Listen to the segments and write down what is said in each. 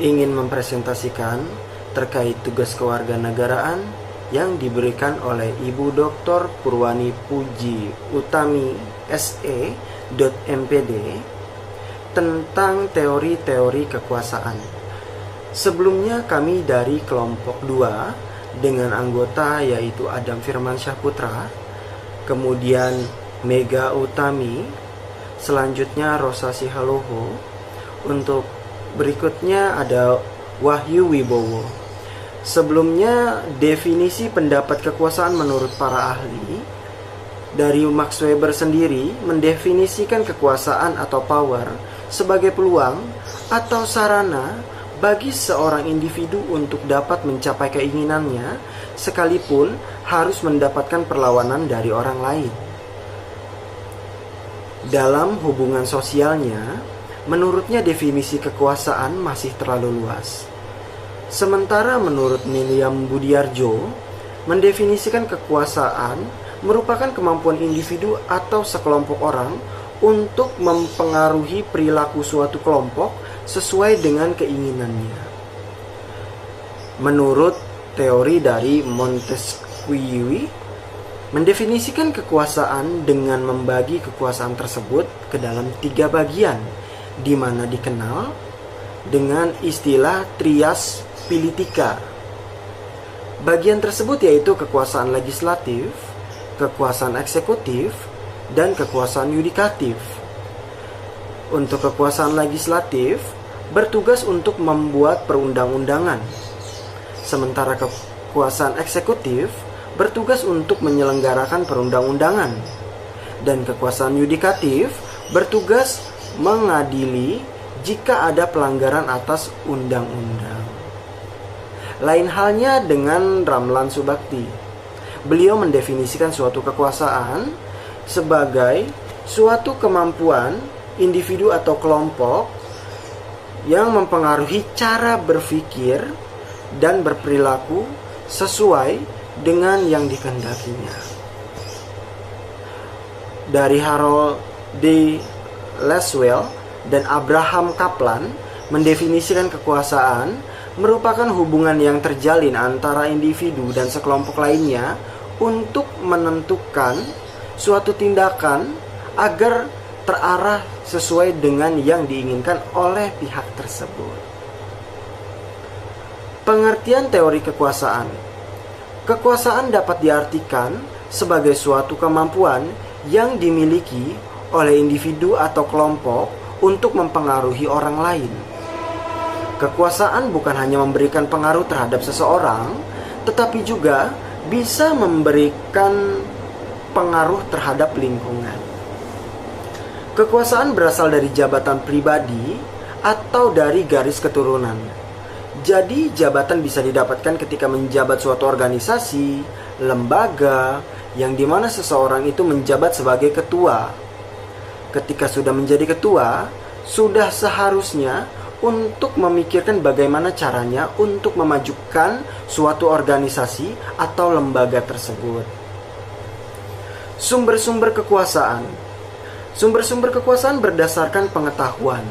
ingin mempresentasikan terkait tugas kewarganegaraan yang diberikan oleh Ibu Dr. Purwani Puji Utami SE, MPD, tentang teori-teori kekuasaan. Sebelumnya kami dari kelompok 2 dengan anggota yaitu Adam Firmansyah Putra, kemudian Mega Utami, selanjutnya Rosa Sihaloho, untuk berikutnya ada Wahyu Wibowo. Sebelumnya, definisi pendapat kekuasaan menurut para ahli dari Max Weber sendiri mendefinisikan kekuasaan atau power sebagai peluang atau sarana bagi seorang individu untuk dapat mencapai keinginannya sekalipun harus mendapatkan perlawanan dari orang lain. Dalam hubungan sosialnya, menurutnya definisi kekuasaan masih terlalu luas. Sementara menurut William Budiarjo, mendefinisikan kekuasaan merupakan kemampuan individu atau sekelompok orang untuk mempengaruhi perilaku suatu kelompok sesuai dengan keinginannya. Menurut teori dari Montesquieu, mendefinisikan kekuasaan dengan membagi kekuasaan tersebut ke dalam 3 bagian, di mana dikenal dengan istilah trias politika. Bagian tersebut yaitu kekuasaan legislatif, kekuasaan eksekutif, dan kekuasaan yudikatif. Untuk kekuasaan legislatif bertugas untuk membuat perundang-undangan, sementara kekuasaan eksekutif bertugas untuk menyelenggarakan perundang-undangan, dan kekuasaan yudikatif bertugas mengadili jika ada pelanggaran atas undang-undang. Lain halnya dengan Ramlan Subakti. Beliau mendefinisikan suatu kekuasaan sebagai suatu kemampuan individu atau kelompok yang mempengaruhi cara berpikir dan berperilaku sesuai dengan yang dikehendakinya. Dari Harold D. Laswell dan Abraham Kaplan mendefinisikan kekuasaan merupakan hubungan yang terjalin antara individu dan sekelompok lainnya untuk menentukan suatu tindakan agar terarah sesuai dengan yang diinginkan oleh pihak tersebut. Pengertian teori kekuasaan. Kekuasaan dapat diartikan sebagai suatu kemampuan yang dimiliki oleh individu atau kelompok untuk mempengaruhi orang lain. Kekuasaan bukan hanya memberikan pengaruh terhadap seseorang, tetapi juga bisa memberikan pengaruh terhadap lingkungan. Kekuasaan berasal dari jabatan pribadi atau dari garis keturunan. Jadi, jabatan bisa didapatkan ketika menjabat suatu organisasi, lembaga, yang dimana seseorang itu menjabat sebagai ketua. Ketika sudah menjadi ketua, sudah seharusnya untuk memikirkan bagaimana caranya untuk memajukan suatu organisasi atau lembaga tersebut. Sumber-sumber kekuasaan. Sumber-sumber kekuasaan berdasarkan pengetahuan.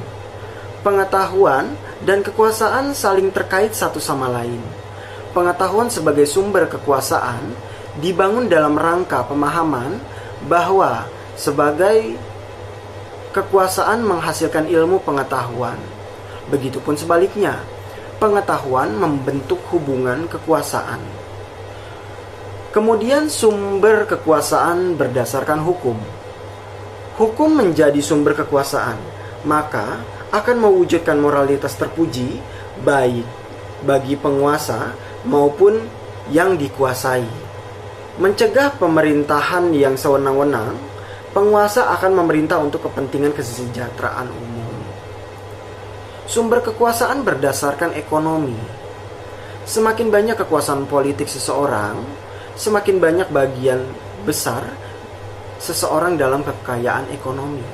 Pengetahuan dan kekuasaan saling terkait satu sama lain. Pengetahuan sebagai sumber kekuasaan dibangun dalam rangka pemahaman bahwa sebagai kekuasaan menghasilkan ilmu pengetahuan. Begitupun sebaliknya, pengetahuan membentuk hubungan kekuasaan. Kemudian sumber kekuasaan berdasarkan hukum. Hukum menjadi sumber kekuasaan, maka akan mewujudkan moralitas terpuji baik bagi penguasa maupun yang dikuasai. Mencegah pemerintahan yang sewenang-wenang, penguasa akan memerintah untuk kepentingan kesejahteraan umum. Sumber kekuasaan berdasarkan ekonomi. Semakin banyak kekuasaan politik seseorang, semakin banyak bagian besar seseorang dalam kekayaan ekonomi.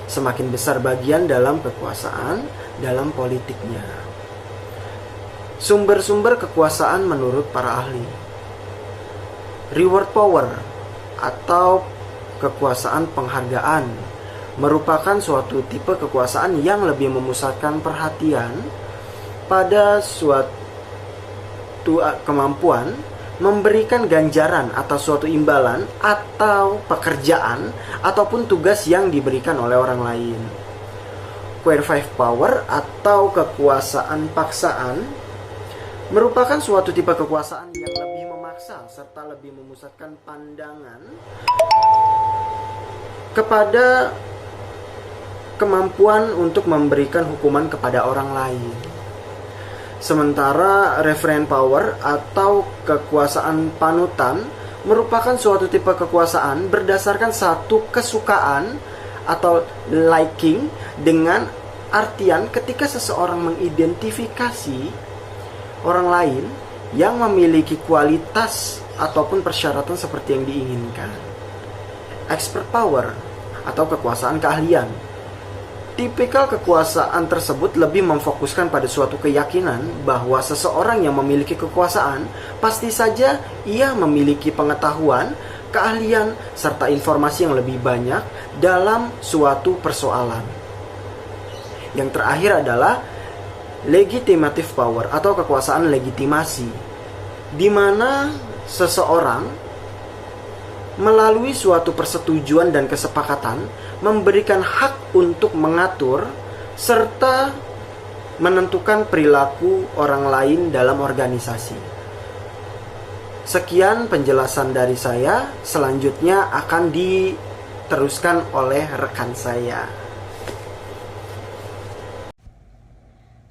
Semakin besar bagian dalam kekuasaan dalam politiknya. Sumber-sumber kekuasaan menurut para ahli. Reward power atau kekuasaan penghargaan merupakan suatu tipe kekuasaan yang lebih memusatkan perhatian pada suatu kemampuan memberikan ganjaran atau suatu imbalan atau pekerjaan ataupun tugas yang diberikan oleh orang lain. Queer Five Power atau kekuasaan paksaan merupakan suatu tipe kekuasaan yang lebih memaksa serta lebih memusatkan pandangan kepada kemampuan untuk memberikan hukuman kepada orang lain. Sementara referent power atau kekuasaan panutan merupakan suatu tipe kekuasaan berdasarkan satu kesukaan atau liking, dengan artian ketika seseorang mengidentifikasi orang lain yang memiliki kualitas ataupun persyaratan seperti yang diinginkan. Expert power atau kekuasaan keahlian. Tipikal kekuasaan tersebut lebih memfokuskan pada suatu keyakinan bahwa seseorang yang memiliki kekuasaan pasti saja ia memiliki pengetahuan, keahlian, serta informasi yang lebih banyak dalam suatu persoalan. Yang terakhir adalah legitimative power atau kekuasaan legitimasi, di mana seseorang melalui suatu persetujuan dan kesepakatan memberikan hak untuk mengatur serta menentukan perilaku orang lain dalam organisasi. Sekian penjelasan dari saya, selanjutnya akan diteruskan oleh rekan saya.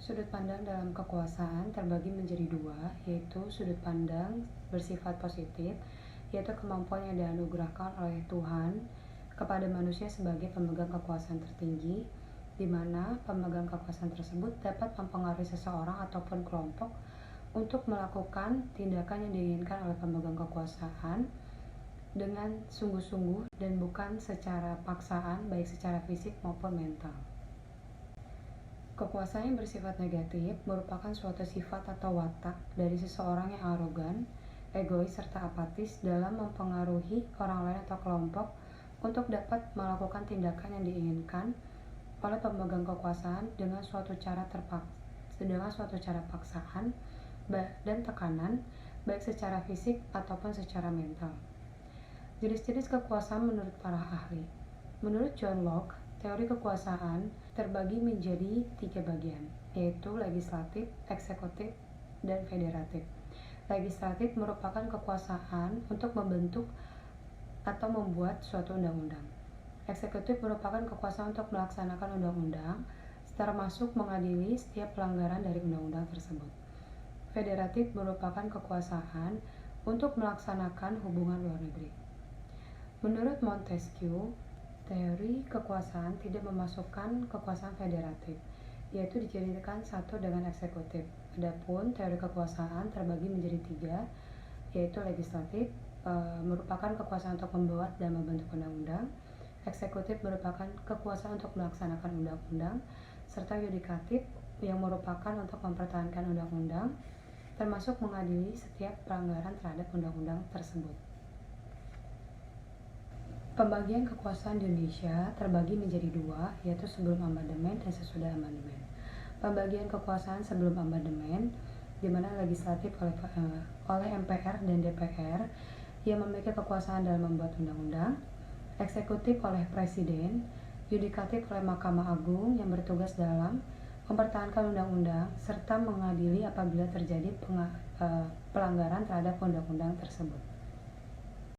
Sudut pandang dalam kekuasaan terbagi menjadi dua, yaitu sudut pandang bersifat positif, yaitu kemampuan yang dianugerahkan oleh Tuhan kepada manusia sebagai pemegang kekuasaan tertinggi, di mana pemegang kekuasaan tersebut dapat mempengaruhi seseorang ataupun kelompok untuk melakukan tindakan yang diinginkan oleh pemegang kekuasaan dengan sungguh-sungguh dan bukan secara paksaan, baik secara fisik maupun mental. Kekuasaan yang bersifat negatif merupakan suatu sifat atau watak dari seseorang yang arogan, egois, serta apatis dalam mempengaruhi orang lain atau kelompok untuk dapat melakukan tindakan yang diinginkan oleh pemegang kekuasaan dengan suatu cara paksaan dan tekanan, baik secara fisik ataupun secara mental. Jenis-jenis kekuasaan menurut para ahli. Menurut John Locke, teori kekuasaan terbagi menjadi 3 bagian, yaitu legislatif, eksekutif, dan federatif. Legislatif merupakan kekuasaan untuk membentuk atau membuat suatu undang-undang. Eksekutif merupakan kekuasaan untuk melaksanakan undang-undang, termasuk mengadili setiap pelanggaran dari undang-undang tersebut. Federatif merupakan kekuasaan untuk melaksanakan hubungan luar negeri. Menurut Montesquieu, teori kekuasaan tidak memasukkan kekuasaan federatif, yaitu dijadikan satu dengan eksekutif. Adapun teori kekuasaan terbagi menjadi 3, yaitu legislatif merupakan kekuasaan untuk membuat dan membentuk undang-undang, eksekutif merupakan kekuasaan untuk melaksanakan undang-undang, serta yudikatif yang merupakan untuk mempertahankan undang-undang, termasuk mengadili setiap pelanggaran terhadap undang-undang tersebut. Pembagian kekuasaan di Indonesia terbagi menjadi 2, yaitu sebelum amandemen dan sesudah amandemen. Pembagian kekuasaan sebelum amandemen, di mana legislatif oleh MPR dan DPR yang memiliki kekuasaan dalam membuat undang-undang, eksekutif oleh Presiden, yudikatif oleh Mahkamah Agung yang bertugas dalam mempertahankan undang-undang serta mengadili apabila terjadi pelanggaran terhadap undang-undang tersebut.